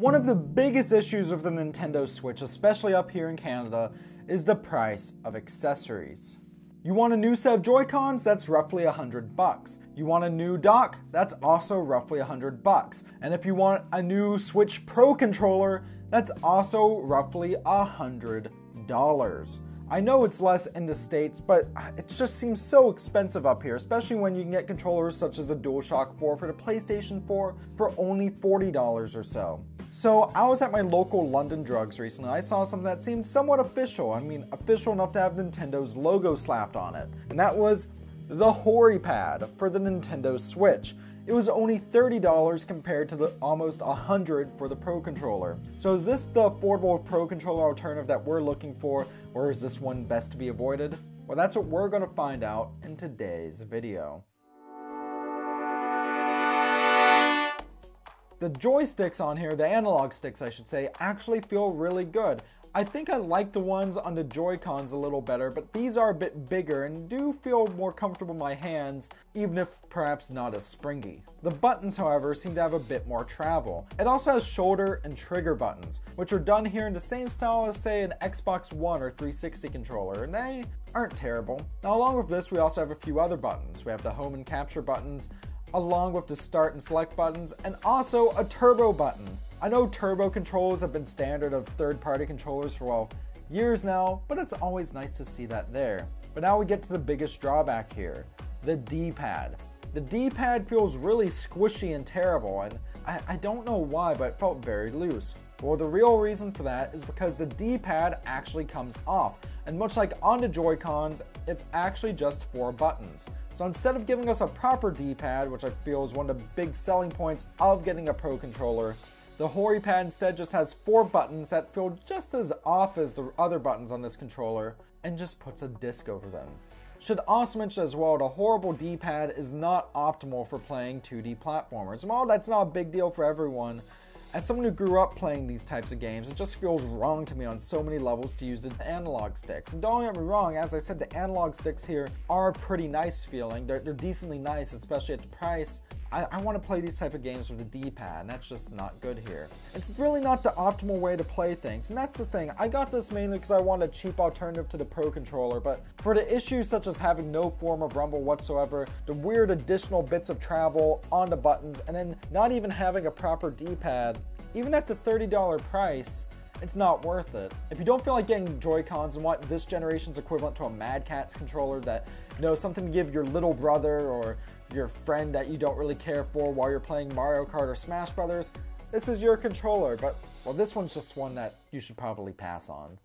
One of the biggest issues with the Nintendo Switch, especially up here in Canada, is the price of accessories. You want a new set of Joy-Cons? That's roughly $100. You want a new dock? That's also roughly $100. And if you want a new Switch Pro controller, that's also roughly $100. I know it's less in the States, but it just seems so expensive up here, especially when you can get controllers such as a DualShock 4 for the PlayStation 4 for only $40 or so. So I was at my local London Drugs recently. I saw something that seemed somewhat official. I mean, official enough to have Nintendo's logo slapped on it. And that was the HoriPad for the Nintendo Switch. It was only $30 compared to the almost $100 for the Pro Controller. So is this the affordable Pro Controller alternative that we're looking for, or is this one best to be avoided? Well, that's what we're going to find out in today's video. The joysticks on here, the analog sticks I should say, actually feel really good. I think I like the ones on the Joy-Cons a little better, but these are a bit bigger and do feel more comfortable in my hands, even if perhaps not as springy. The buttons, however, seem to have a bit more travel. It also has shoulder and trigger buttons, which are done here in the same style as, say, an Xbox One or 360 controller, and they aren't terrible. Now, along with this, we also have a few other buttons. We have the home and capture buttons, along with the start and select buttons, and also a turbo button. I know turbo controls have been standard of third-party controllers for, well, years now, but it's always nice to see that there. But now we get to the biggest drawback here, the D-pad. The D-pad feels really squishy and terrible, and I don't know why, but it felt very loose. Well, the real reason for that is because the D-pad actually comes off, and much like on the Joy-Cons, it's actually just 4 buttons. So instead of giving us a proper D-pad, which I feel is one of the big selling points of getting a Pro Controller, the HoriPad instead just has 4 buttons that feel just as off as the other buttons on this controller, and just puts a disc over them. Should also mention as well, the horrible D-pad is not optimal for playing 2D platformers. While that's not a big deal for everyone, as someone who grew up playing these types of games, it just feels wrong to me on so many levels to use the analog sticks. And don't get me wrong, as I said, the analog sticks here are pretty nice feeling. They're decently nice, especially at the price. I want to play these type of games with the D-pad, and that's just not good here. It's really not the optimal way to play things, and that's the thing. I got this mainly because I want a cheap alternative to the Pro Controller, but for the issues such as having no form of rumble whatsoever, the weird additional bits of travel on the buttons, and then not even having a proper D-pad, even at the $30 price, it's not worth it. If you don't feel like getting Joy-Cons and want this generation's equivalent to a Mad Catz controller that, you know, something to give your little brother or your friend that you don't really care for while you're playing Mario Kart or Smash Brothers, this is your controller, but, well, this one's just one that you should probably pass on.